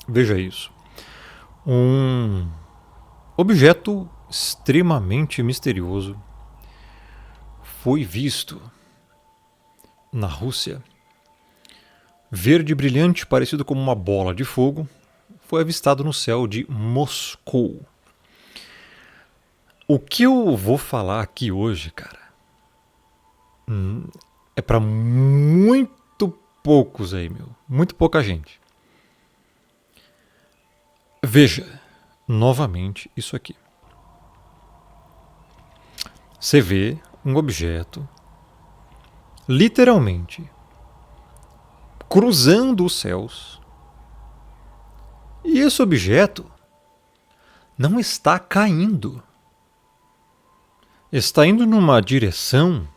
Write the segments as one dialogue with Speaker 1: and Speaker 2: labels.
Speaker 1: Veja isso. Um objeto extremamente misterioso foi visto na Rússia. Verde brilhante, parecido com uma bola de fogo, foi avistado no céu de Moscou. O que eu vou falar aqui hoje, cara, é para muito poucos aí, meu. Muito pouca gente. Veja novamente isso aqui. Você vê um objeto literalmente cruzando os céus. E esse objeto não está caindo. Está indo numa direção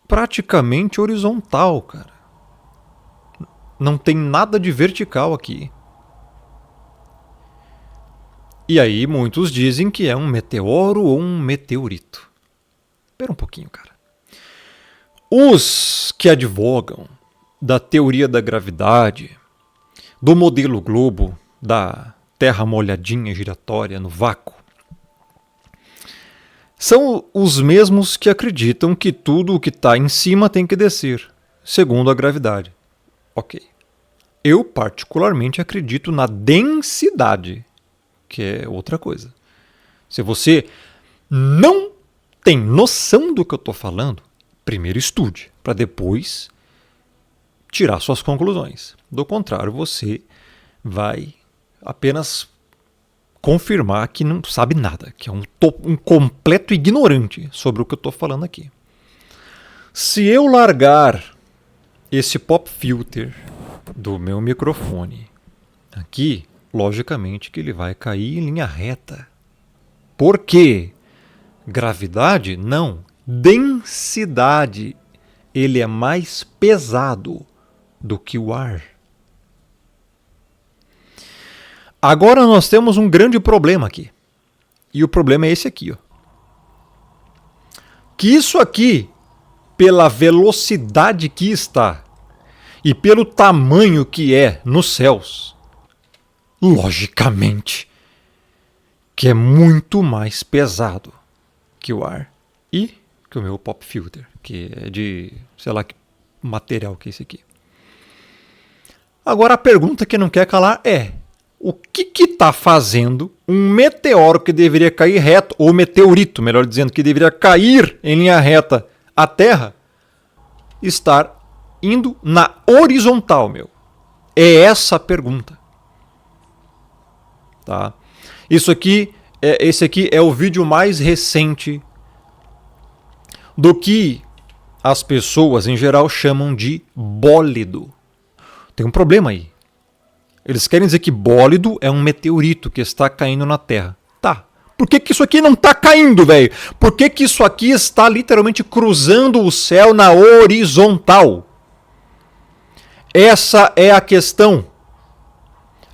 Speaker 1: praticamente horizontal, cara. Não tem nada de vertical aqui. E aí muitos dizem que é um meteoro ou um meteorito. Espera um pouquinho, cara. Os que advogam da teoria da gravidade, do modelo globo, da terra molhadinha giratória no vácuo, são os mesmos que acreditam que tudo o que está em cima tem que descer, segundo a gravidade. Ok. Eu particularmente acredito na densidade, que é outra coisa. Se você não tem noção do que eu estou falando, primeiro estude, para depois tirar suas conclusões. Do contrário, você vai apenas confirmar que não sabe nada, que é um completo ignorante sobre o que eu estou falando aqui. Se eu largar esse pop filter do meu microfone aqui, logicamente que ele vai cair em linha reta. Por quê? Gravidade? Não. Densidade. Ele é mais pesado do que o ar. Agora nós temos um grande problema aqui. E o problema é esse aqui, ó. Que isso aqui, pela velocidade que está e pelo tamanho que é nos céus, logicamente que é muito mais pesado que o ar e que o meu pop filter, que é de, sei lá que material que é esse aqui. Agora a pergunta que não quer calar é: o que está fazendo um meteoro que deveria cair reto, ou meteorito, melhor dizendo, que deveria cair em linha reta à Terra, estar indo na horizontal, meu? É essa a pergunta. Tá? Esse aqui é o vídeo mais recente do que as pessoas em geral chamam de bólido. Tem um problema aí. Eles querem dizer que bólido é um meteorito que está caindo na Terra. Tá. Por que isso aqui não está caindo, velho? Por que isso aqui está literalmente cruzando o céu na horizontal? Essa é a questão.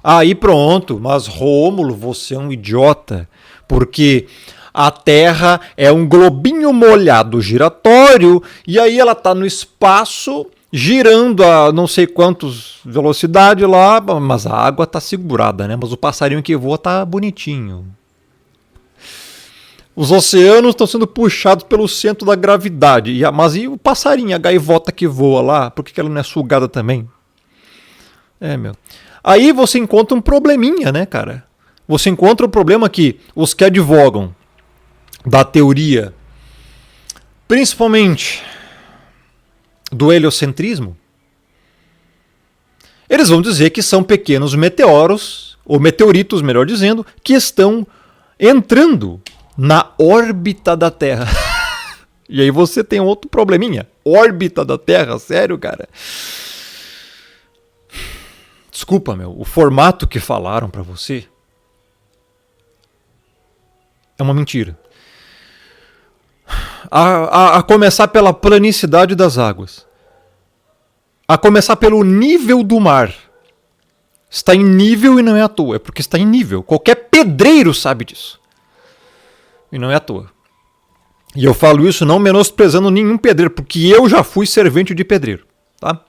Speaker 1: Aí pronto, mas Rômulo, você é um idiota, porque a Terra é um globinho molhado giratório e aí ela está no espaço girando a não sei quantos velocidade lá, mas a água está segurada, né? Mas o passarinho que voa está bonitinho. Os oceanos estão sendo puxados pelo centro da gravidade, mas e o passarinho, a gaivota que voa lá, por que ela não é sugada também? É, meu. Aí você encontra um probleminha, né, cara? Você encontra um problema que os que advogam da teoria, principalmente do heliocentrismo, eles vão dizer que são pequenos meteoros, ou meteoritos, melhor dizendo, que estão entrando na órbita da Terra. E aí você tem outro probleminha. Órbita da Terra, sério, cara? Desculpa, meu, o formato que falaram pra você é uma mentira. A começar pela planicidade das águas. A começar pelo nível do mar. Está em nível e não é à toa. É porque está em nível. Qualquer pedreiro sabe disso. E não é à toa. E eu falo isso não menosprezando nenhum pedreiro, porque eu já fui servente de pedreiro. Tá?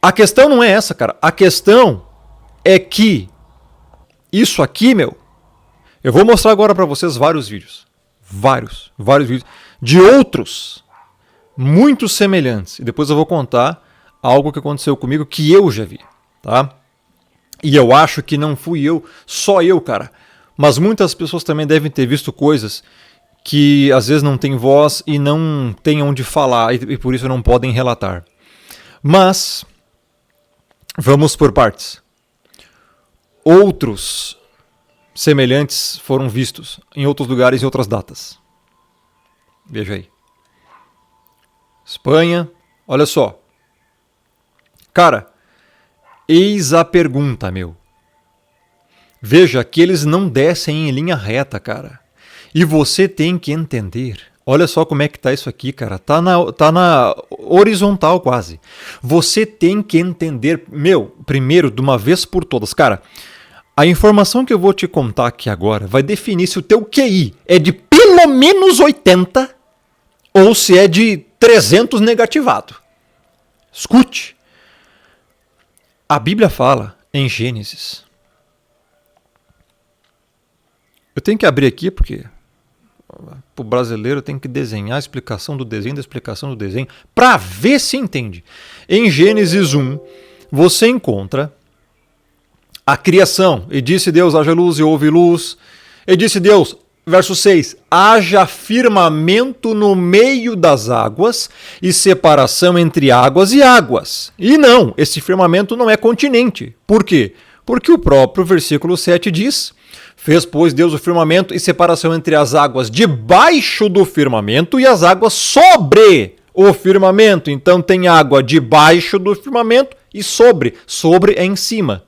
Speaker 1: A questão não é essa, cara. A questão é que isso aqui, meu, eu vou mostrar agora para vocês vários vídeos. Vários vídeos de outros muito semelhantes. E depois eu vou contar algo que aconteceu comigo que eu já vi, tá? E eu acho que não fui eu, só eu, cara. Mas muitas pessoas também devem ter visto coisas que às vezes não tem voz e não tem onde falar e por isso não podem relatar. Mas vamos por partes. Outros semelhantes foram vistos em outros lugares e outras datas. Veja aí. Espanha, olha só. Cara, eis a pergunta, meu. Veja que eles não descem em linha reta, cara. E você tem que entender. Olha só como é que tá isso aqui, cara. Tá na horizontal quase. Você tem que entender, meu, primeiro, de uma vez por todas. Cara, a informação que eu vou te contar aqui agora vai definir se o teu QI é de pelo menos 80 ou se é de 300 negativado. Escute. A Bíblia fala em Gênesis. Eu tenho que abrir aqui porque o brasileiro tem que desenhar a explicação do desenho da explicação do desenho para ver se entende. Em Gênesis 1, você encontra a criação. E disse Deus, haja luz e houve luz. E disse Deus, verso 6, haja firmamento no meio das águas e separação entre águas e águas. E não, esse firmamento não é continente. Por quê? Porque o próprio versículo 7 diz, fez, pois, Deus o firmamento e separação entre as águas debaixo do firmamento e as águas sobre o firmamento. Então tem água debaixo do firmamento e sobre. Sobre é em cima.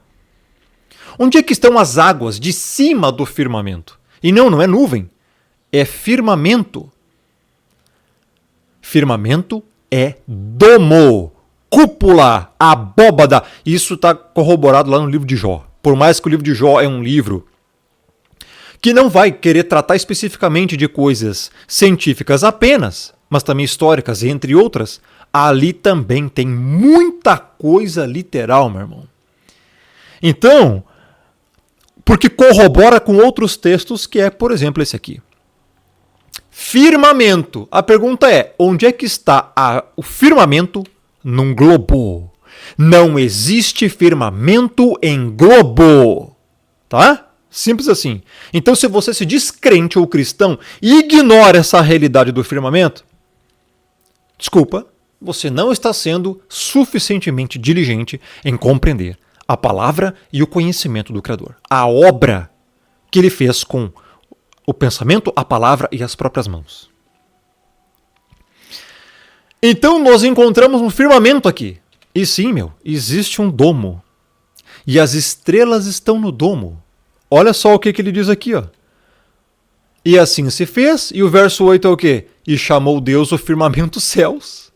Speaker 1: Onde é que estão as águas de cima do firmamento? E não é nuvem, é firmamento. Firmamento é domo, cúpula, abóbada. Isso está corroborado lá no livro de Jó. Por mais que o livro de Jó é um livro que não vai querer tratar especificamente de coisas científicas apenas, mas também históricas, entre outras, ali também tem muita coisa literal, meu irmão. Então, porque corrobora com outros textos, que é, por exemplo, esse aqui. Firmamento. A pergunta é, onde é que está o firmamento num globo? Não existe firmamento em globo. Tá? Simples assim. Então, se você se diz crente ou cristão e ignora essa realidade do firmamento, desculpa, você não está sendo suficientemente diligente em compreender a palavra e o conhecimento do Criador. A obra que ele fez com o pensamento, a palavra e as próprias mãos. Então nós encontramos um firmamento aqui. E sim, meu, existe um domo. E as estrelas estão no domo. Olha só o que ele diz aqui, ó. E assim se fez, e o verso 8 é o quê? E chamou Deus o firmamento céus.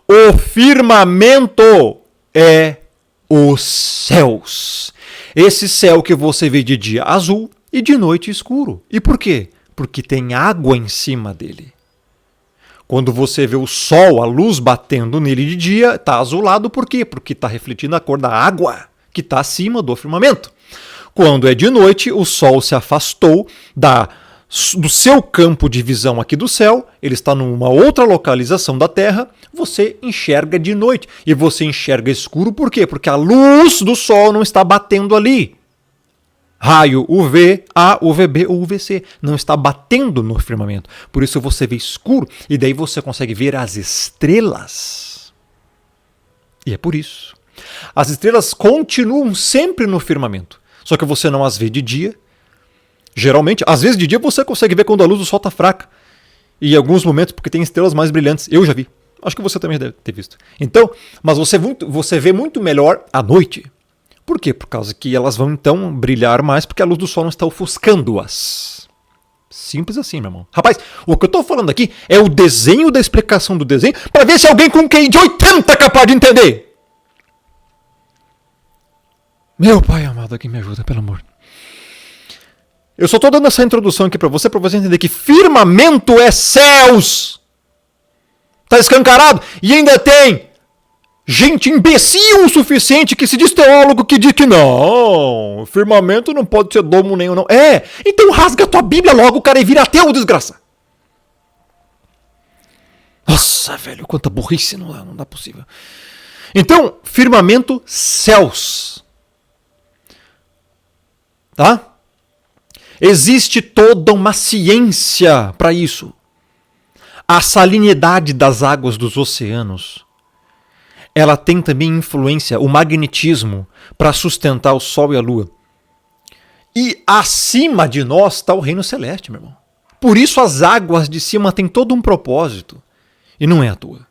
Speaker 1: O firmamento é os céus. Esse céu que você vê de dia azul e de noite escuro. E por quê? Porque tem água em cima dele. Quando você vê o sol, a luz batendo nele de dia, está azulado. Por quê? Porque está refletindo a cor da água que está acima do firmamento. Quando é de noite, o sol se afastou do seu campo de visão aqui do céu, ele está numa outra localização da Terra, você enxerga de noite. E você enxerga escuro por quê? Porque a luz do sol não está batendo ali. Raio UV, A, UVB ou UVC não está batendo no firmamento. Por isso você vê escuro e daí você consegue ver as estrelas. E é por isso. As estrelas continuam sempre no firmamento. Só que você não as vê de dia. Geralmente, às vezes de dia você consegue ver quando a luz do sol está fraca. E em alguns momentos porque tem estrelas mais brilhantes. Eu já vi. Acho que você também já deve ter visto. Então, mas você vê muito melhor à noite. Por quê? Por causa que elas vão então brilhar mais porque a luz do sol não está ofuscando-as. Simples assim, meu irmão. Rapaz, o que eu estou falando aqui é o desenho da explicação do desenho para ver se alguém com QI de 80 é capaz de entender. Meu pai amado, aqui me ajuda, pelo amor. Eu só estou dando essa introdução aqui para você entender que firmamento é céus. Está escancarado. E ainda tem gente imbecil o suficiente que se diz teólogo que diz que não, o firmamento não pode ser domo nenhum, não. Então rasga a tua Bíblia logo, cara, e vira ateu, desgraça. Nossa, velho, quanta burrice, não dá possível. Então, firmamento, céus. Tá? Existe toda uma ciência para isso. A salinidade das águas dos oceanos, ela tem também influência, o magnetismo, para sustentar o Sol e a Lua. E acima de nós está o reino celeste, meu irmão. Por isso as águas de cima têm todo um propósito. E não é à toa.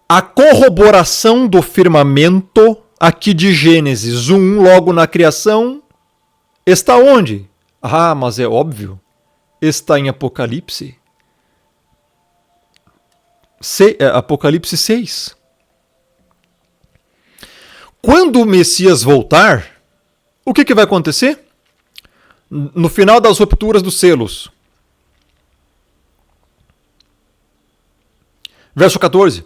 Speaker 1: A corroboração do firmamento, aqui de Gênesis 1, logo na criação, está onde? Mas é óbvio. Está em Apocalipse. Apocalipse 6. Quando o Messias voltar, o que vai acontecer? No final das rupturas dos selos. Verso 14.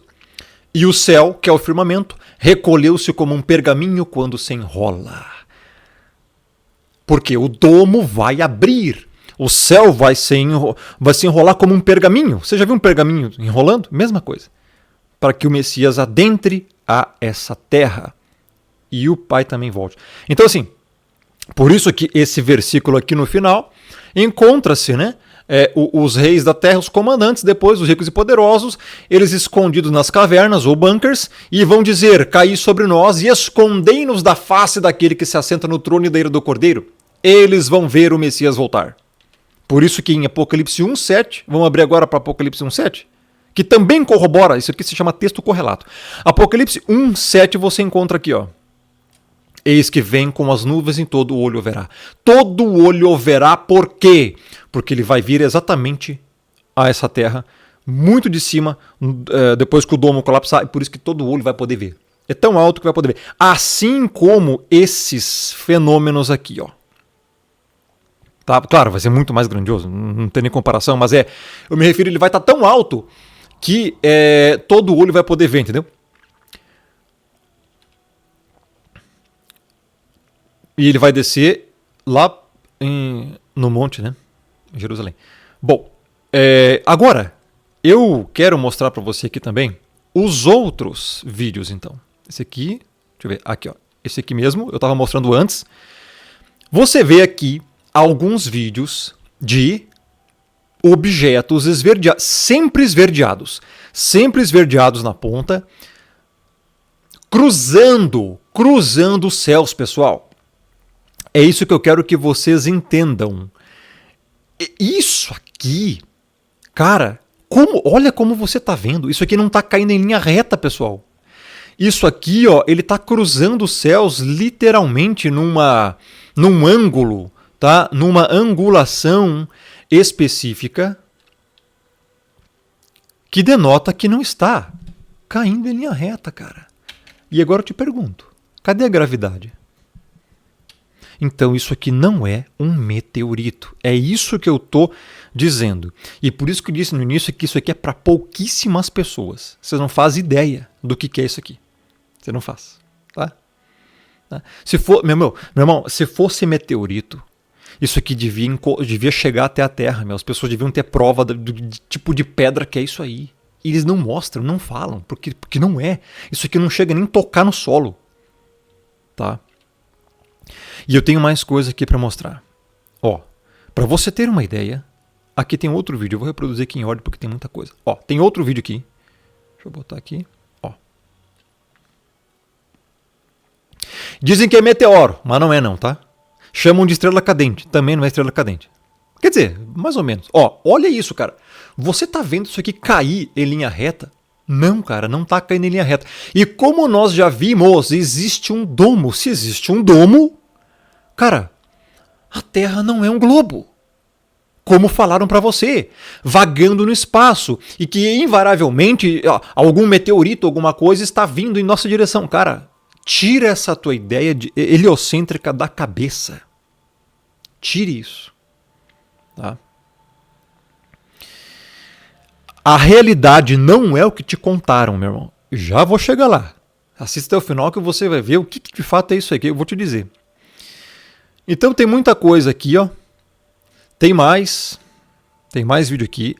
Speaker 1: E o céu, que é o firmamento, recolheu-se como um pergaminho quando se enrola. Porque o domo vai abrir. O céu vai se enrolar como um pergaminho. Você já viu um pergaminho enrolando? Mesma coisa. Para que o Messias adentre a essa terra. E o Pai também volte. Então assim, por isso que esse versículo aqui no final encontra-se, né? Os reis da terra, os comandantes, depois os ricos e poderosos, eles escondidos nas cavernas ou bunkers, e vão dizer, caí sobre nós e escondei-nos da face daquele que se assenta no trono e da ira do Cordeiro. Eles vão ver o Messias voltar. Por isso que em Apocalipse 1:7, vamos abrir agora para Apocalipse 1:7, que também corrobora, isso aqui se chama texto correlato. Apocalipse 1:7 você encontra aqui, ó. Eis que vem com as nuvens e todo o olho verá. Todo o olho verá por quê? Porque ele vai vir exatamente a essa terra, muito de cima, depois que o domo colapsar, e por isso que todo o olho vai poder ver. É tão alto que vai poder ver. Assim como esses fenômenos aqui, ó. Tá? Claro, vai ser muito mais grandioso, não tem nem comparação, mas eu me refiro, ele vai estar tão alto que todo o olho vai poder ver, entendeu? E ele vai descer lá no monte, né? Em Jerusalém. Bom, agora, eu quero mostrar para você aqui também os outros vídeos, então. Esse aqui, deixa eu ver, aqui, ó. Esse aqui mesmo, eu estava mostrando antes. Você vê aqui alguns vídeos de objetos esverdeados, sempre esverdeados na ponta, cruzando os céus, pessoal. É isso que eu quero que vocês entendam. Isso aqui, cara, olha como você está vendo. Isso aqui não está caindo em linha reta, pessoal. Isso aqui, ó, ele está cruzando os céus literalmente num ângulo, tá? Numa angulação específica que denota que não está caindo em linha reta, cara. E agora eu te pergunto, cadê a gravidade? Então isso aqui não é um meteorito. É isso que eu estou dizendo. E por isso que eu disse no início que isso aqui é para pouquíssimas pessoas. Vocês não fazem ideia do que é isso aqui. Você não faz. Tá? Se for, meu irmão, se fosse meteorito, isso aqui devia chegar até a Terra. As pessoas deviam ter prova do tipo de pedra que é isso aí. E eles não mostram, não falam, porque não é. Isso aqui não chega nem a tocar no solo. Tá? E eu tenho mais coisa aqui para mostrar. Ó, para você ter uma ideia, aqui tem outro vídeo. Eu vou reproduzir aqui em ordem porque tem muita coisa. Ó, tem outro vídeo aqui. Deixa eu botar aqui. Ó. Dizem que é meteoro, mas não é não, tá? Chamam de estrela cadente. Também não é estrela cadente. Quer dizer, mais ou menos. Ó, olha isso, cara. Você tá vendo isso aqui cair em linha reta? Não, cara, não tá caindo em linha reta. E como nós já vimos, existe um domo. Se existe um domo, cara, a Terra não é um globo. Como falaram para você, vagando no espaço. E que invariavelmente algum meteorito, alguma coisa está vindo em nossa direção. Cara, tira essa tua ideia heliocêntrica da cabeça. Tire isso. Tá? A realidade não é o que te contaram, meu irmão. Já vou chegar lá. Assista até o final que você vai ver o que de fato é isso aqui. Eu vou te dizer. Então tem muita coisa aqui, ó. Tem mais vídeo aqui.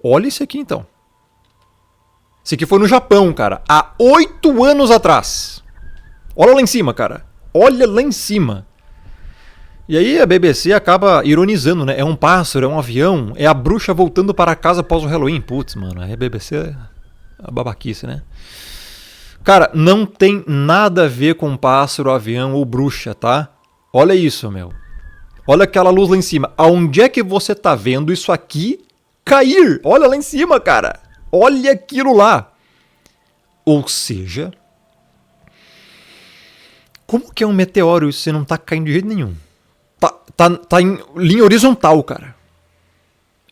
Speaker 1: Olha esse aqui então. Esse aqui foi no Japão, cara. Há 8 anos atrás. Olha lá em cima, cara. Olha lá em cima. E aí a BBC acaba ironizando, né? É um pássaro, é um avião, é a bruxa voltando para casa após o Halloween. Putz, mano, aí a BBC é a babaquice, né? Cara, não tem nada a ver com pássaro, avião ou bruxa, tá? Olha isso, meu. Olha aquela luz lá em cima. Aonde é que você tá vendo isso aqui cair? Olha lá em cima, cara. Olha aquilo lá. Ou seja, como que é um meteoro e você não tá caindo de jeito nenhum? Tá em linha horizontal, cara.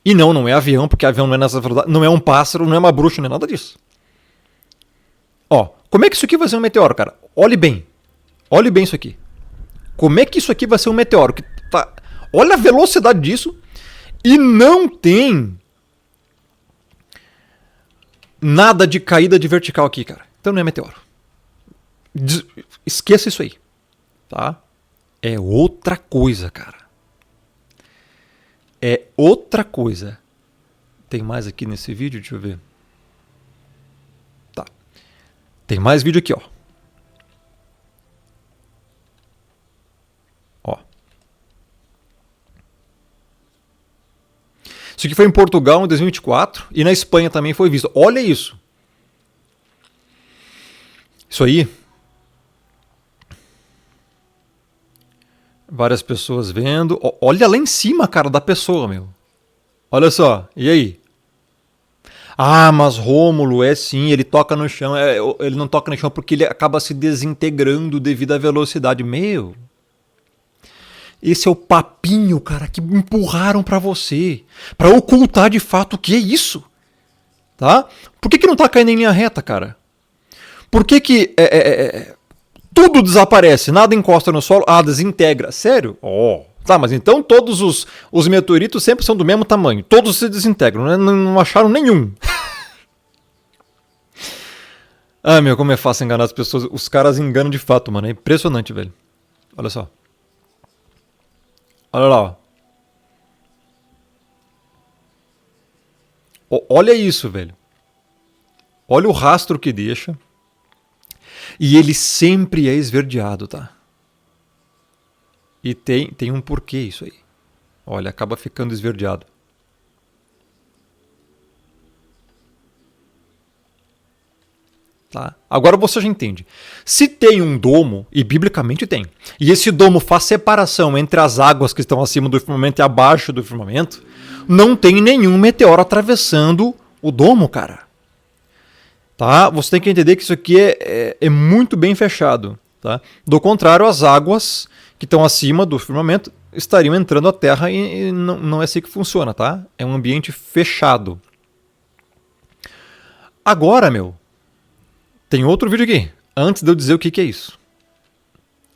Speaker 1: E não é avião, porque avião não é nessa velocidade, não é um pássaro, não é uma bruxa, não é nada disso. Ó, como é que isso aqui vai ser um meteoro, cara? Olhe bem isso aqui. Como é que isso aqui vai ser um meteoro? Olha a velocidade disso e não tem nada de caída de vertical aqui, cara. Então não é meteoro. Esqueça isso aí, tá? É outra coisa, cara. É outra coisa. Tem mais aqui nesse vídeo? Deixa eu ver. Tá. Tem mais vídeo aqui, ó. Ó. Isso aqui foi em Portugal em 2024 e na Espanha também foi visto. Olha isso. Isso aí. Várias pessoas vendo. Olha lá em cima, cara, da pessoa, meu. Olha só. E aí? Ah, mas Rômulo, é sim, ele toca no chão. Ele não toca no chão porque ele acaba se desintegrando devido à velocidade. Meu. Esse é o papinho, cara, que empurraram pra você. Pra ocultar de fato o que é isso. Tá? Por que não tá caindo em linha reta, cara? Por que tudo desaparece, nada encosta no solo, desintegra. Sério? Tá, mas então todos os meteoritos sempre são do mesmo tamanho. Todos se desintegram, né? Não acharam nenhum. Meu, como é fácil enganar as pessoas. Os caras enganam de fato, mano. É impressionante, velho. Olha só. Olha lá, ó. Olha isso, velho. Olha o rastro que deixa. E ele sempre é esverdeado, tá? E tem um porquê isso aí. Olha, acaba ficando esverdeado. Tá? Agora você já entende. Se tem um domo, e biblicamente tem, e esse domo faz separação entre as águas que estão acima do firmamento e abaixo do firmamento, não tem nenhum meteoro atravessando o domo, cara. Tá? Você tem que entender que isso aqui é muito bem fechado. Tá? Do contrário, as águas que estão acima do firmamento estariam entrando à Terra e não é assim que funciona. Tá? É um ambiente fechado. Agora, meu, tem outro vídeo aqui, antes de eu dizer o que é isso.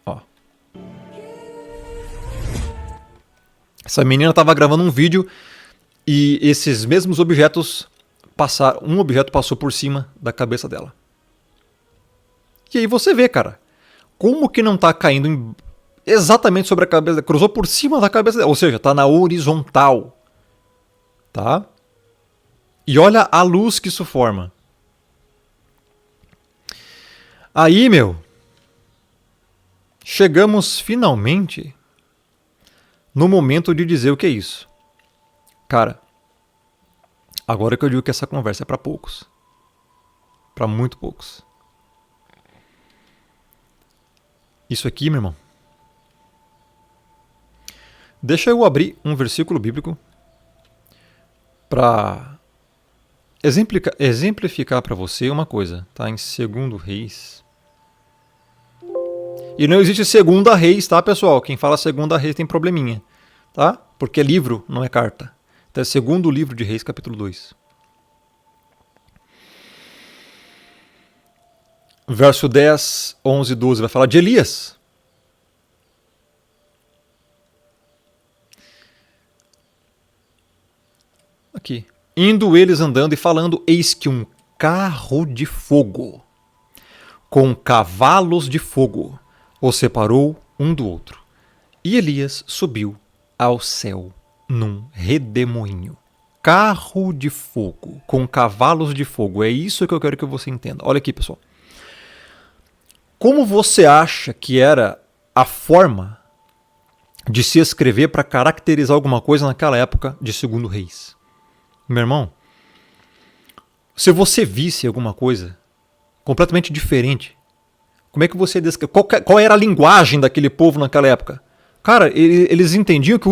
Speaker 1: Ó. Essa menina estava gravando um vídeo e esses mesmos objetos passaram. Um objeto passou por cima da cabeça dela. E aí você vê, cara, como que não está caindo exatamente sobre a cabeça dela, cruzou por cima da cabeça dela, ou seja, está na horizontal. Tá? E olha a luz que isso forma. Aí, meu, chegamos finalmente no momento de dizer o que é isso. Cara, agora que eu digo que essa conversa é para poucos. Para muito poucos. Isso aqui, meu irmão. Deixa eu abrir um versículo bíblico para exemplificar para você uma coisa. Tá em 2 Reis. E não existe Segunda Reis, tá, pessoal? Quem fala Segunda Reis tem probleminha, tá? Porque é livro, não é carta. Então é segundo livro de Reis, capítulo 2. Verso 10, 11 e 12 vai falar de Elias. Aqui. Indo eles andando e falando, eis que um carro de fogo, com cavalos de fogo, os separou um do outro. E Elias subiu ao céu num redemoinho. Carro de fogo, com cavalos de fogo. É isso que eu quero que você entenda. Olha aqui, pessoal. Como você acha que era a forma de se escrever para caracterizar alguma coisa naquela época de Segundo Reis? Meu irmão, se você visse alguma coisa completamente diferente, como é que você descreve? Qual era a linguagem daquele povo naquela época? Cara, eles entendiam que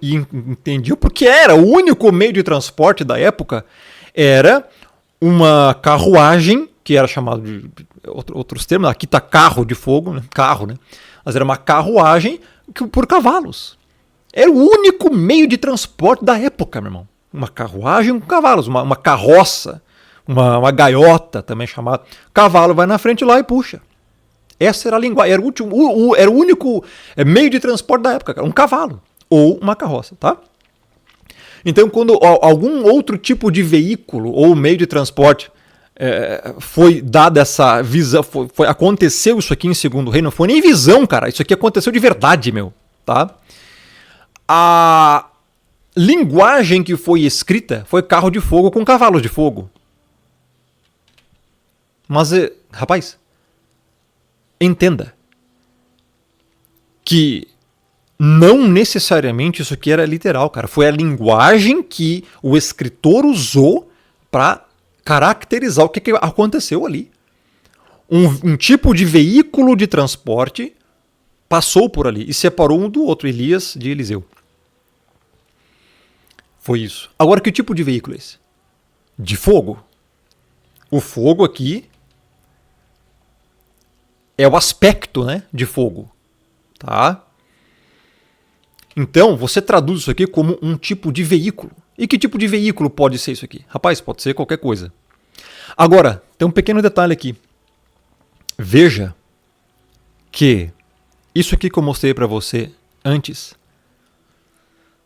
Speaker 1: entendiam porque era o único meio de transporte da época era uma carruagem, que era chamado de outros termos, aqui está carro de fogo, né? Carro, né? Mas era uma carruagem por cavalos. Era o único meio de transporte da época, meu irmão. Uma carruagem com cavalos, uma carroça, uma gaiota também chamada. Cavalo vai na frente lá e puxa. Essa era a linguagem, era o único meio de transporte da época, um cavalo ou uma carroça, tá? Então, quando algum outro tipo de veículo ou meio de transporte foi dada essa visão, aconteceu isso aqui em Segundo Rei, não foi nem visão, cara, isso aqui aconteceu de verdade, meu, tá? A linguagem que foi escrita foi carro de fogo com cavalos de fogo. Mas, rapaz, entenda que não necessariamente isso aqui era literal, cara. Foi a linguagem que o escritor usou para caracterizar o que aconteceu ali. Um tipo de veículo de transporte passou por ali e separou um do outro, Elias de Eliseu. Foi isso. Agora, que tipo de veículo é esse? De fogo. O fogo aqui é o aspecto, né, de fogo, tá? Então, você traduz isso aqui como um tipo de veículo. E que tipo de veículo pode ser isso aqui? Rapaz, pode ser qualquer coisa. Agora, tem um pequeno detalhe aqui. Veja que isso aqui que eu mostrei para você antes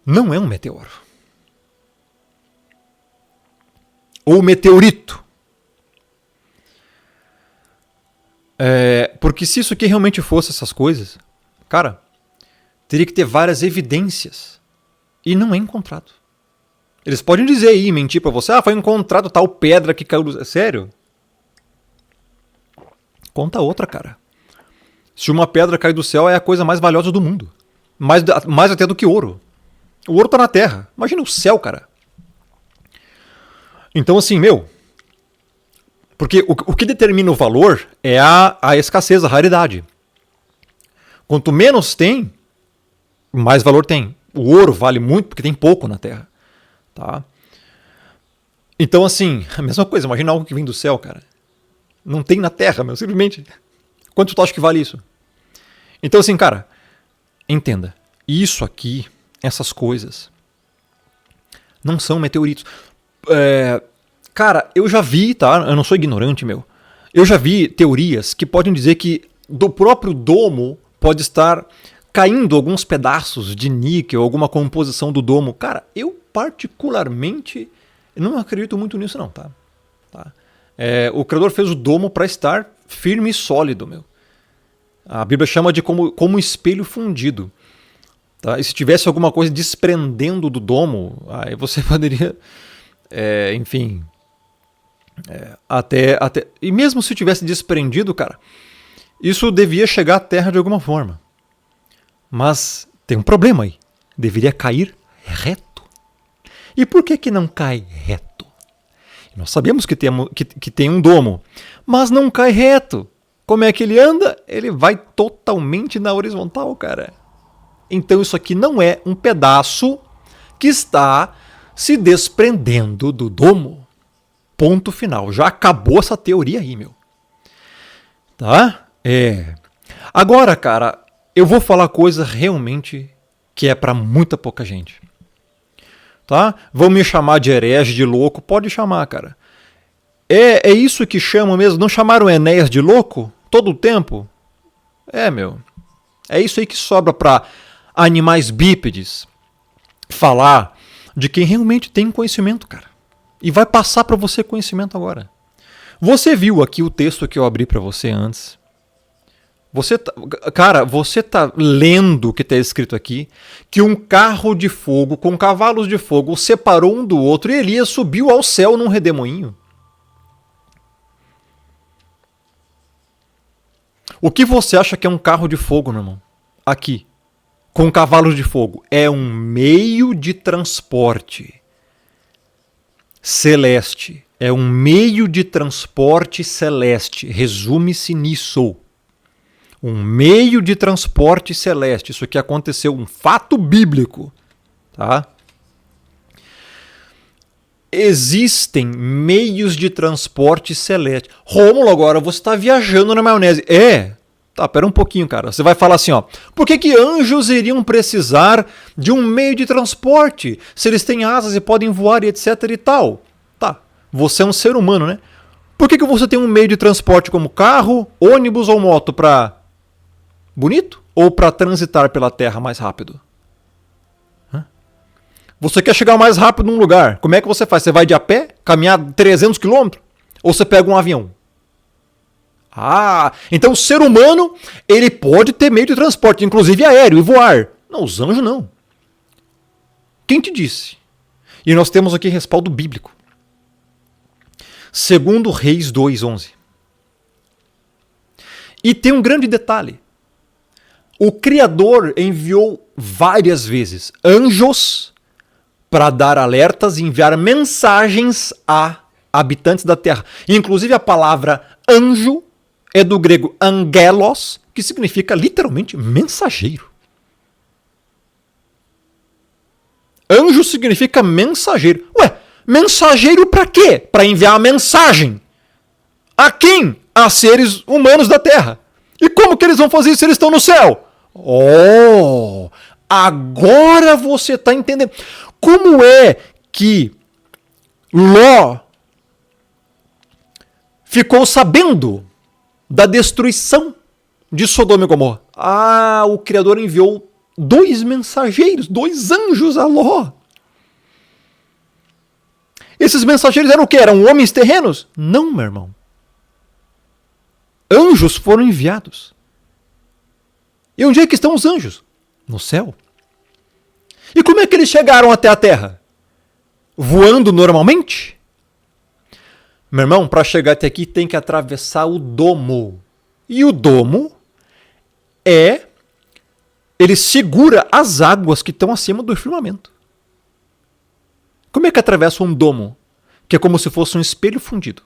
Speaker 1: não é um meteoro. Ou meteorito. Porque se isso aqui realmente fosse essas coisas, cara, teria que ter várias evidências. E não é encontrado. Eles podem dizer aí, mentir pra você, foi encontrado tal pedra que caiu do... Sério? Conta outra, cara. Se uma pedra cai do céu, é a coisa mais valiosa do mundo. Mais até do que ouro. O ouro tá na terra. Imagina o céu, cara. Então, assim, porque o que determina o valor é a escassez, a raridade. Quanto menos tem, mais valor tem. O ouro vale muito porque tem pouco na Terra. Tá? Então, assim, a mesma coisa. Imagina algo que vem do céu, cara. Não tem na Terra, simplesmente. Quanto tu acha que vale isso? Então, assim, cara, entenda. Isso aqui, essas coisas, não são meteoritos. Cara, eu já vi, tá? Eu não sou ignorante, eu já vi teorias que podem dizer que do próprio domo pode estar caindo alguns pedaços de níquel, alguma composição do domo. Cara, eu particularmente não acredito muito nisso não, tá? O Criador fez o domo para estar firme e sólido, A Bíblia chama de como espelho fundido. Tá? E se tivesse alguma coisa desprendendo do domo, aí você poderia, enfim... E mesmo se tivesse desprendido, cara, isso devia chegar à Terra de alguma forma. Mas tem um problema aí. Deveria cair reto. E por que não cai reto? Nós sabemos que tem um domo, mas não cai reto. Como é que ele anda? Ele vai totalmente na horizontal, cara. Então isso aqui não é um pedaço que está se desprendendo do domo. Ponto final. Já acabou essa teoria aí, Tá? Agora, cara, eu vou falar coisa realmente que é pra muita pouca gente. Tá? Vão me chamar de herege, de louco. Pode chamar, cara. É isso que chamam mesmo. Não chamaram Enéas de louco todo o tempo? É isso aí que sobra pra animais bípedes falar de quem realmente tem conhecimento, cara. E vai passar para você conhecimento agora. Você viu aqui o texto que eu abri para você antes? Você tá lendo o que está escrito aqui, que um carro de fogo com cavalos de fogo separou um do outro e Elias subiu ao céu num redemoinho. O que você acha que é um carro de fogo, meu irmão? Aqui, com cavalos de fogo. É um meio de transporte celeste. É um meio de transporte celeste. Resume-se nisso. Um meio de transporte celeste. Isso aqui aconteceu, um fato bíblico. Tá? Existem meios de transporte celeste. Rômulo, agora você está viajando na maionese. Tá, pera um pouquinho, cara. Você vai falar assim, ó. Por que anjos iriam precisar de um meio de transporte? Se eles têm asas e podem voar e etc e tal. Tá, você é um ser humano, né? Por que você tem um meio de transporte como carro, ônibus ou moto para bonito? Ou para transitar pela terra mais rápido? Você quer chegar mais rápido num lugar. Como é que você faz? Você vai de a pé? Caminhar 300 km? Ou você pega um avião? Então o ser humano, ele pode ter meio de transporte, inclusive aéreo, e voar. Não, os anjos não. Quem te disse? E nós temos aqui respaldo bíblico. Segundo Reis 2:11. E tem um grande detalhe. O Criador enviou várias vezes anjos para dar alertas e enviar mensagens a habitantes da terra. Inclusive a palavra anjo é do grego angelos, que significa literalmente mensageiro. Anjo significa mensageiro. Ué, mensageiro para quê? Para enviar a mensagem. A quem? A seres humanos da terra. E como que eles vão fazer isso se eles estão no céu? Agora você está entendendo. Como é que Ló ficou sabendo da destruição de Sodoma e Gomorra? O Criador enviou 2 mensageiros, 2 anjos a Ló. Esses mensageiros eram o quê? Eram homens terrenos? Não, meu irmão. Anjos foram enviados. E onde é que estão os anjos? No céu. E como é que eles chegaram até a terra? Voando normalmente? Meu irmão, para chegar até aqui tem que atravessar o domo. E o domo ele segura as águas que estão acima do firmamento. Como é que atravessa um domo? Que é como se fosse um espelho fundido.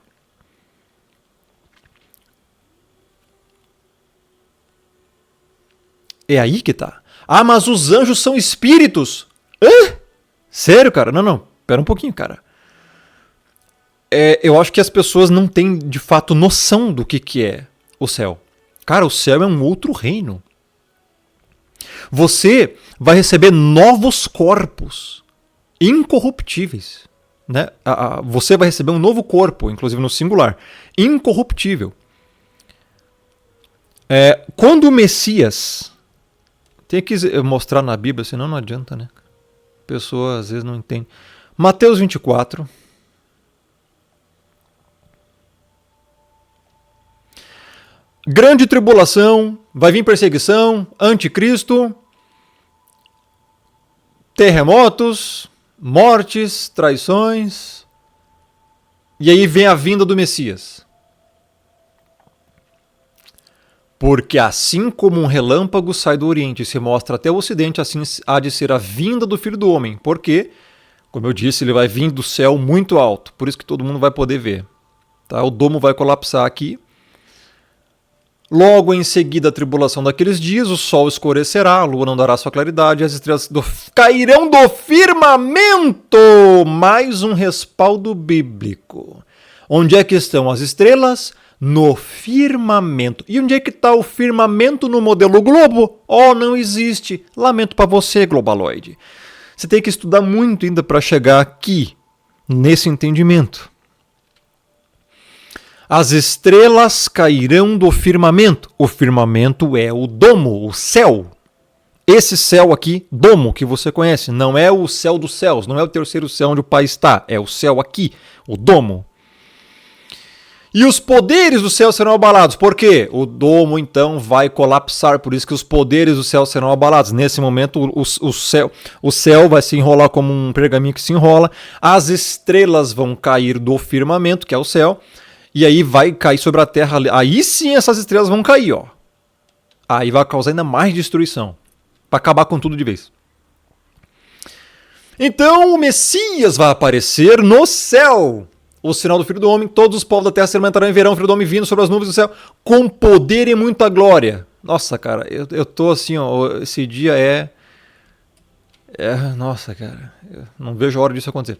Speaker 1: É aí que tá. Mas os anjos são espíritos. Sério, cara? Não. Pera um pouquinho, cara. Eu acho que as pessoas não têm, de fato, noção do que é o céu. Cara, o céu é um outro reino. Você vai receber novos corpos incorruptíveis. Né? Você vai receber um novo corpo, inclusive no singular, incorruptível. Quando o Messias... Tem que mostrar na Bíblia, senão não adianta, né? A pessoa às vezes não entende. Mateus 24. Grande tribulação, vai vir perseguição, anticristo, terremotos, mortes, traições. E aí vem a vinda do Messias. Porque assim como um relâmpago sai do Oriente e se mostra até o Ocidente, assim há de ser a vinda do Filho do Homem. Porque, como eu disse, ele vai vir do céu muito alto. Por isso que todo mundo vai poder ver. Tá? O domo vai colapsar aqui. Logo em seguida a tribulação daqueles dias, o sol escurecerá, a lua não dará sua claridade, as estrelas cairão do firmamento. Mais um respaldo bíblico. Onde é que estão as estrelas? No firmamento. E onde é que está o firmamento no modelo globo? Não existe. Lamento para você, globaloide. Você tem que estudar muito ainda para chegar aqui, nesse entendimento. As estrelas cairão do firmamento. O firmamento é o domo, o céu. Esse céu aqui, domo, que você conhece, não é o céu dos céus, não é o terceiro céu onde o Pai está, é o céu aqui, o domo. E os poderes do céu serão abalados. Por quê? O domo, então, vai colapsar. Por isso que os poderes do céu serão abalados. Nesse momento, o céu vai se enrolar como um pergaminho que se enrola. As estrelas vão cair do firmamento, que é o céu. E aí vai cair sobre a terra. Aí sim essas estrelas vão cair, ó. Aí vai causar ainda mais destruição. Para acabar com tudo de vez. Então o Messias vai aparecer no céu. O sinal do Filho do Homem, todos os povos da terra se alimentarão e verão o Filho do Homem vindo sobre as nuvens do céu, com poder e muita glória. Nossa, cara, eu tô assim, ó, esse dia nossa, cara, eu não vejo a hora disso acontecer.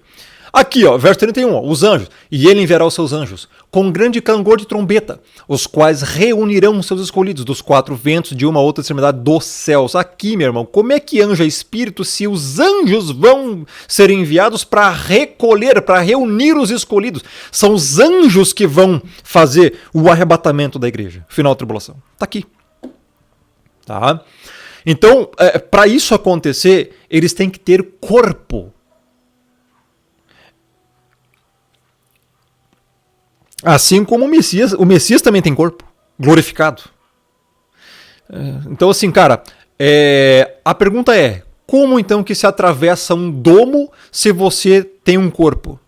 Speaker 1: Aqui, ó, verso 31, ó, os anjos. E ele enviará os seus anjos, com grande clangor de trombeta, os quais reunirão os seus escolhidos dos quatro ventos de uma outra extremidade dos céus. Aqui, meu irmão, como é que anjo é espírito se os anjos vão ser enviados para recolher, para reunir os escolhidos? São os anjos que vão fazer o arrebatamento da igreja, final da tribulação. Tá aqui. Tá? Então, para isso acontecer, eles têm que ter corpo. Assim como o Messias também tem corpo, glorificado. Então assim, cara, a pergunta é, como então que se atravessa um domo se você tem um corpo?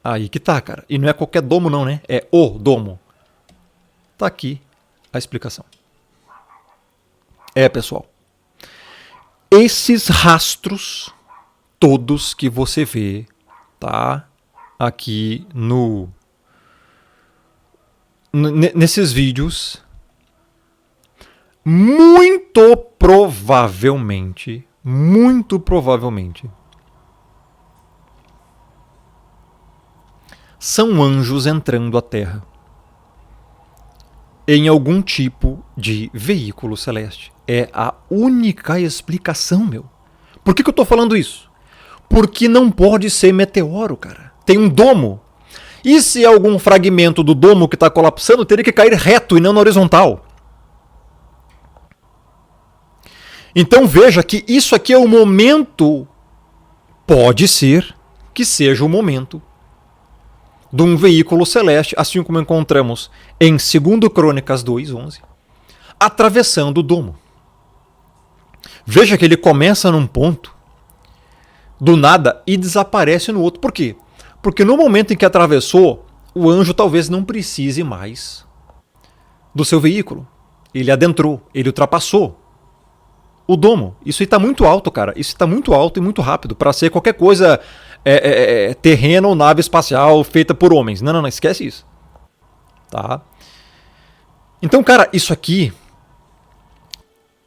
Speaker 1: Aí que tá, cara. E não é qualquer domo não, né? É o domo. Tá aqui a explicação. Pessoal, esses rastros todos que você vê, tá? Aqui nesses vídeos, muito provavelmente, são anjos entrando à Terra em algum tipo de veículo celeste. É a única explicação, meu. Por que eu tô falando isso? Porque não pode ser meteoro, cara. Tem um domo. E se algum fragmento do domo que está colapsando, teria que cair reto e não na horizontal. Então veja que isso aqui é o momento, pode ser que seja o momento de um veículo celeste, assim como encontramos em 2 Crônicas 2:11, atravessando o domo. Veja que ele começa num ponto, do nada, e desaparece no outro. Por quê? Porque no momento em que atravessou, o anjo talvez não precise mais do seu veículo. Ele adentrou, ele ultrapassou o domo. Isso está muito alto, cara. Isso está muito alto e muito rápido para ser qualquer coisa terreno ou nave espacial feita por homens. Não, esquece isso. Tá? Então, cara, isso aqui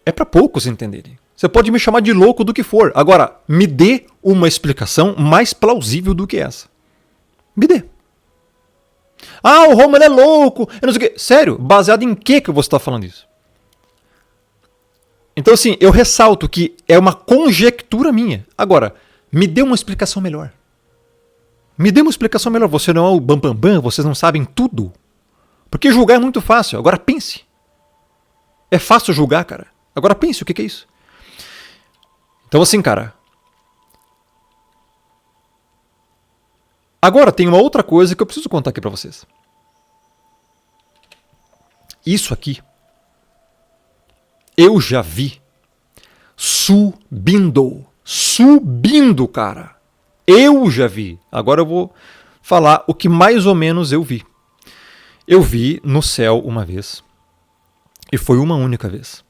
Speaker 1: é para poucos entenderem. Você pode me chamar de louco do que for. Agora, me dê uma explicação mais plausível do que essa. Me dê. O Roman é louco. Eu não sei o quê. Sério? Baseado em que você está falando isso? Então, assim, eu ressalto que é uma conjectura minha. Agora, me dê uma explicação melhor. Me dê uma explicação melhor. Você não é o bambambam, vocês não sabem tudo. Porque julgar é muito fácil. Agora pense. É fácil julgar, cara. Agora pense o que é isso. Então, assim, cara. Agora tem uma outra coisa que eu preciso contar aqui para vocês. Isso aqui eu já vi subindo, cara. Eu já vi. Agora eu vou falar o que mais ou menos eu vi. Eu vi no céu uma vez, e foi uma única vez,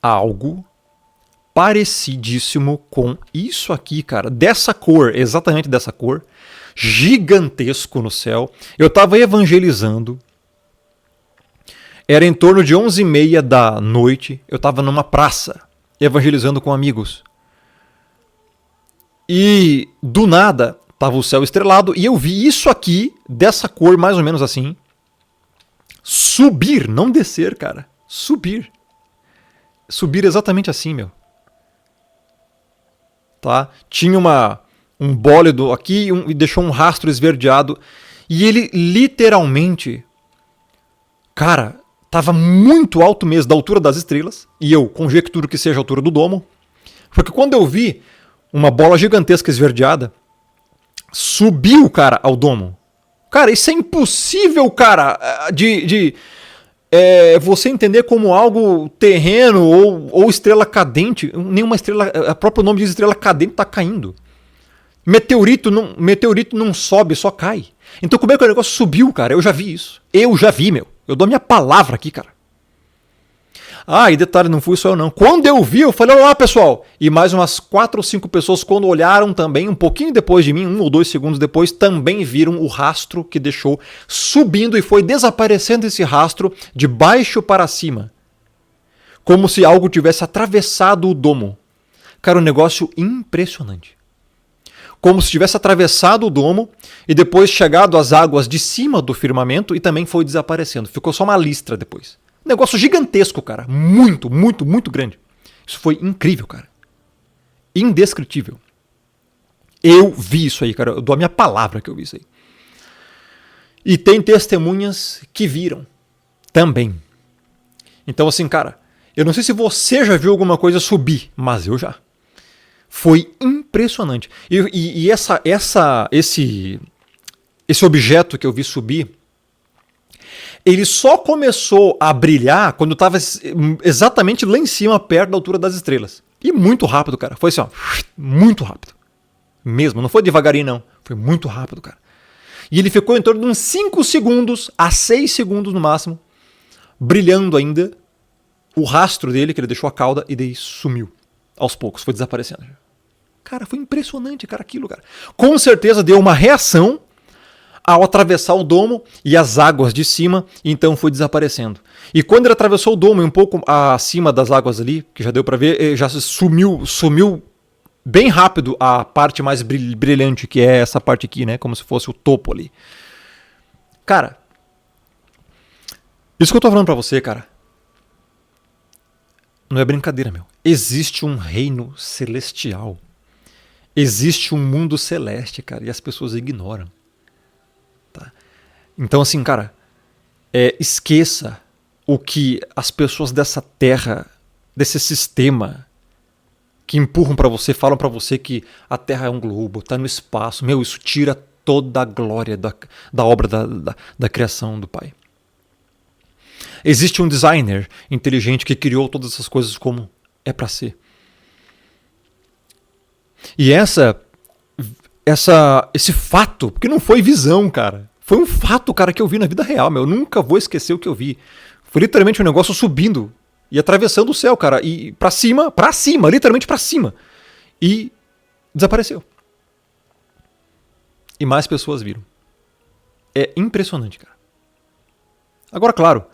Speaker 1: algo parecidíssimo com isso aqui, cara. Dessa cor, exatamente dessa cor. Gigantesco no céu. Eu estava evangelizando. Era em torno de 11h30 da noite. Eu estava numa praça, evangelizando com amigos. E do nada, estava o céu estrelado. E eu vi isso aqui, dessa cor, mais ou menos assim. Subir, não descer, cara. Subir. Subir exatamente assim, meu. Tá? Tinha um bólido aqui e deixou um rastro esverdeado. E ele literalmente, cara, Estava muito alto mesmo, da altura das estrelas, e eu conjecturo que seja a altura do domo, porque quando eu vi uma bola gigantesca esverdeada, subiu, cara, ao domo. Cara, isso é impossível, cara, você entender como algo terreno ou estrela cadente. Nenhuma estrela, o próprio nome diz estrela cadente, está caindo. Meteorito não sobe, só cai. Então como é que o negócio subiu, cara? Eu já vi isso. Eu já vi, meu. Eu dou a minha palavra aqui, cara. Ah, e detalhe, não fui só eu não. Quando eu vi, eu falei, olha lá, pessoal. E mais umas 4 ou 5 pessoas, quando olharam também, um pouquinho depois de mim, 1 ou 2 segundos depois, também viram o rastro que deixou subindo e foi desaparecendo esse rastro de baixo para cima. Como se algo tivesse atravessado o domo. Cara, um negócio impressionante. Como se tivesse atravessado o domo e depois chegado às águas de cima do firmamento e também foi desaparecendo. Ficou só uma listra depois. Negócio gigantesco, cara. Muito, muito, muito grande. Isso foi incrível, cara. Indescritível. Eu vi isso aí, cara. Eu dou a minha palavra que eu vi isso aí. E tem testemunhas que viram também. Então, assim, cara, eu não sei se você já viu alguma coisa subir, mas eu já. Foi impressionante. E esse objeto que eu vi subir, ele só começou a brilhar quando estava exatamente lá em cima, perto da altura das estrelas. E muito rápido, cara. Foi assim, ó, muito rápido. Mesmo, não foi devagarinho, não. Foi muito rápido, cara. E ele ficou em torno de uns 5 segundos a 6 segundos no máximo, brilhando ainda o rastro dele, que ele deixou a cauda, e daí sumiu. Aos poucos, foi desaparecendo. Cara, foi impressionante, cara, aquilo, cara. Com certeza deu uma reação ao atravessar o domo e as águas de cima, e então foi desaparecendo. E quando ele atravessou o domo e um pouco acima das águas ali, que já deu para ver, já sumiu bem rápido a parte mais brilhante, que é essa parte aqui, né? Como se fosse o topo ali. Cara, isso que eu tô falando pra você, cara, não é brincadeira, meu. Existe um reino celestial. Existe um mundo celeste, cara, e as pessoas ignoram. Tá? Então, assim, cara, esqueça o que as pessoas dessa terra, desse sistema, que empurram pra você, falam pra você que a Terra é um globo, tá no espaço. Meu, isso tira toda a glória da obra da criação do Pai. Existe um designer inteligente que criou todas essas coisas como é pra ser. E esse fato, porque não foi visão, cara. Foi um fato, cara, que eu vi na vida real, meu. Eu nunca vou esquecer o que eu vi. Foi literalmente um negócio subindo e atravessando o céu, cara. E pra cima, literalmente pra cima. E desapareceu. E mais pessoas viram. É impressionante, cara. Agora, claro,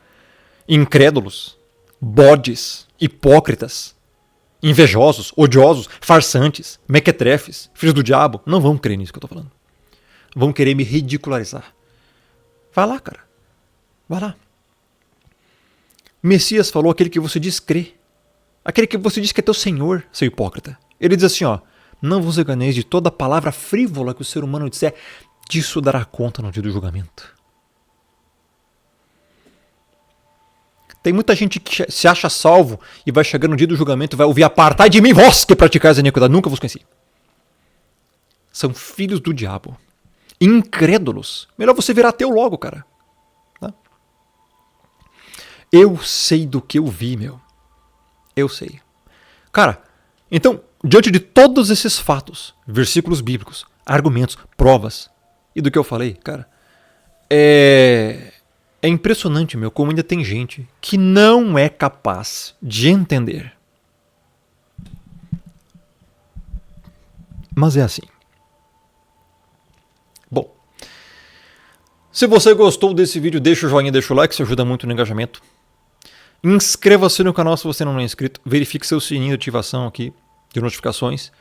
Speaker 1: incrédulos, bodes, hipócritas, invejosos, odiosos, farsantes, mequetrefes, filhos do diabo, não vão crer nisso que eu tô falando. Vão querer me ridicularizar. Vai lá, cara. Vai lá. Messias falou aquele que você diz crer. Aquele que você diz que é teu Senhor, seu hipócrita. Ele diz assim, ó, não vos enganeis de toda palavra frívola que o ser humano disser, disso dará conta no dia do julgamento. Tem muita gente que se acha salvo e vai chegar no dia do julgamento e vai ouvir apartai de mim, vós que praticais a iniquidade. Nunca vos conheci. São filhos do diabo. Incrédulos. Melhor você virar ateu logo, cara. Tá? Eu sei do que eu vi, meu. Eu sei. Cara, então, diante de todos esses fatos, versículos bíblicos, argumentos, provas, e do que eu falei, cara, é impressionante, meu, como ainda tem gente que não é capaz de entender. Mas é assim. Bom, se você gostou desse vídeo, deixa o joinha, deixa o like, isso ajuda muito no engajamento. Inscreva-se no canal se você não é inscrito. Verifique seu sininho de ativação aqui de notificações,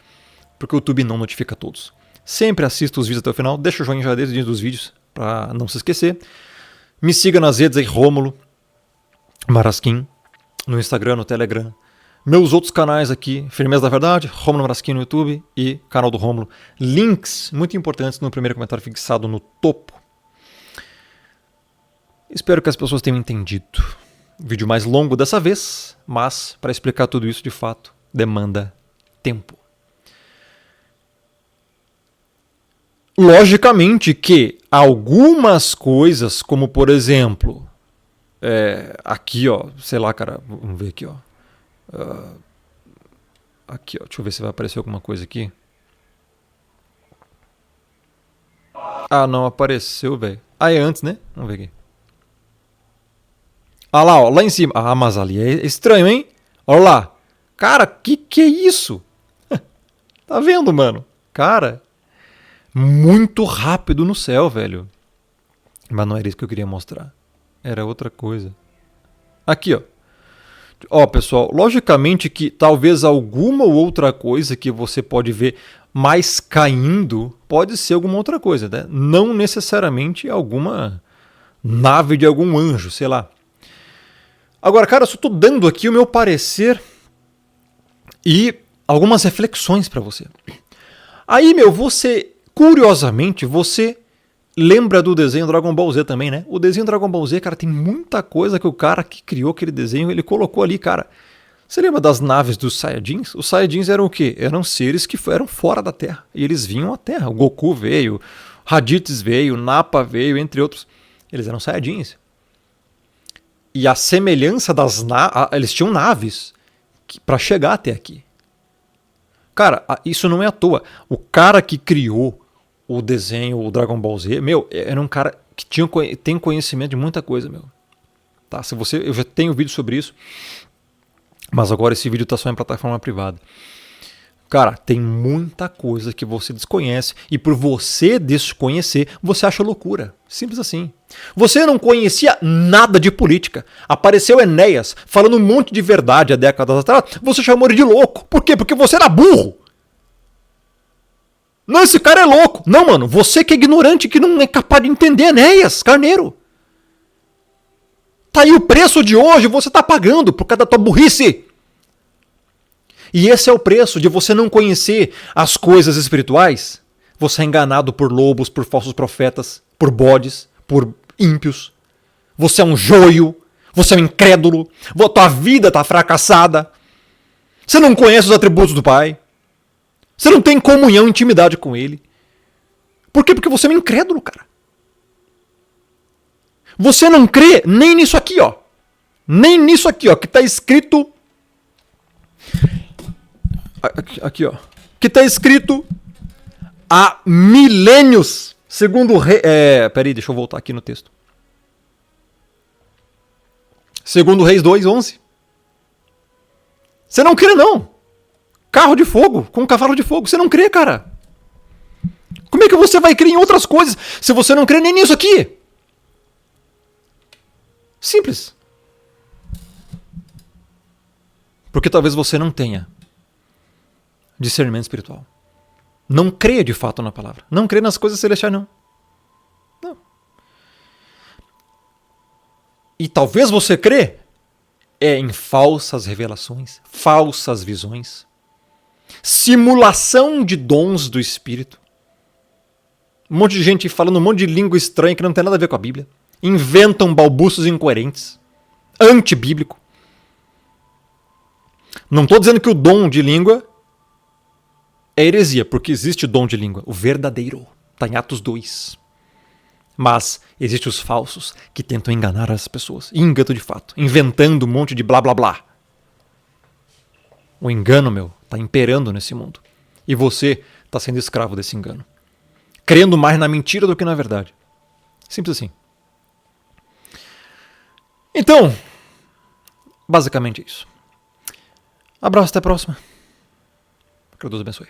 Speaker 1: porque o YouTube não notifica todos. Sempre assista os vídeos até o final. Deixa o joinha já desde os vídeos, para não se esquecer. Me siga nas redes aí, Rômulo Marasquim, no Instagram, no Telegram. Meus outros canais aqui, Firmeza da Verdade, Rômulo Marasquim no YouTube e canal do Rômulo. Links muito importantes no primeiro comentário fixado no topo. Espero que as pessoas tenham entendido. Vídeo mais longo dessa vez, mas para explicar tudo isso de fato demanda tempo. Logicamente que algumas coisas, como por exemplo, aqui ó, sei lá, cara, vamos ver aqui ó. Aqui ó, deixa eu ver se vai aparecer alguma coisa aqui. Ah, não apareceu, velho. Ah, é antes, né? Vamos ver aqui. Ah lá, ó, lá em cima. Ah, mas ali é estranho, hein? Olha lá. Cara, que é isso? Tá vendo, mano? Cara, muito rápido no céu, velho. Mas não era isso que eu queria mostrar. Era outra coisa. Aqui, ó. Ó, pessoal, logicamente que talvez alguma ou outra coisa que você pode ver mais caindo pode ser alguma outra coisa, né? Não necessariamente alguma nave de algum anjo, sei lá. Agora, cara, eu só tô dando aqui o meu parecer e algumas reflexões para você. Aí, meu, curiosamente, você lembra do desenho Dragon Ball Z também, né? O desenho Dragon Ball Z, cara, tem muita coisa que o cara que criou aquele desenho, ele colocou ali, cara. Você lembra das naves dos Saiyajins? Os Saiyajins eram o quê? Eram seres que eram fora da Terra. E eles vinham à Terra. O Goku veio, Raditz veio, Nappa veio, entre outros. Eles eram Saiyajins. E a semelhança das naves... Eles tinham naves para chegar até aqui. Cara, isso não é à toa. O cara que criou o desenho, o Dragon Ball Z, meu, era um cara que tem conhecimento de muita coisa, meu. Tá? Eu já tenho vídeo sobre isso, mas agora esse vídeo tá só em plataforma privada. Cara, tem muita coisa que você desconhece e por você desconhecer, você acha loucura. Simples assim. Você não conhecia nada de política. Apareceu Enéas falando um monte de verdade há décadas atrás. Você chamou ele de louco. Por quê? Porque você era burro. Não, esse cara é louco. Não, mano, você que é ignorante, que não é capaz de entender Enéas, carneiro. Tá aí o preço de hoje, você tá pagando por causa da tua burrice. E esse é o preço de você não conhecer as coisas espirituais. Você é enganado por lobos, por falsos profetas, por bodes, por ímpios. Você é um joio, você é um incrédulo, a tua vida está fracassada. Você não conhece os atributos do Pai. Você não tem comunhão, intimidade com Ele. Por quê? Porque você é um incrédulo, cara. Você não crê nem nisso aqui, ó. Nem nisso aqui, ó, que está escrito... Aqui, ó. Que está escrito há milênios, segundo o rei... Peraí, deixa eu voltar aqui no texto. Segundo Reis 2:11. Você não crê, não. Carro de fogo, com cavalo de fogo. Você não crê, cara. Como é que você vai crer em outras coisas se você não crê nem nisso aqui? Simples. Porque talvez você não tenha discernimento espiritual. Não creia de fato na palavra. Não creia nas coisas celestiais, não. Não. E talvez você crê em falsas revelações, falsas visões, simulação de dons do Espírito. Um monte de gente falando um monte de língua estranha que não tem nada a ver com a Bíblia. Inventam balbucios incoerentes. Antibíblico. Não estou dizendo que o dom de língua é heresia, porque existe o dom de língua, o verdadeiro. Está em Atos 2. Mas existem os falsos que tentam enganar as pessoas. E enganam de fato, inventando um monte de blá blá blá. O engano, meu, está imperando nesse mundo. E você está sendo escravo desse engano. Crendo mais na mentira do que na verdade. Simples assim. Então, basicamente é isso. Abraço, até a próxima. Que Deus abençoe.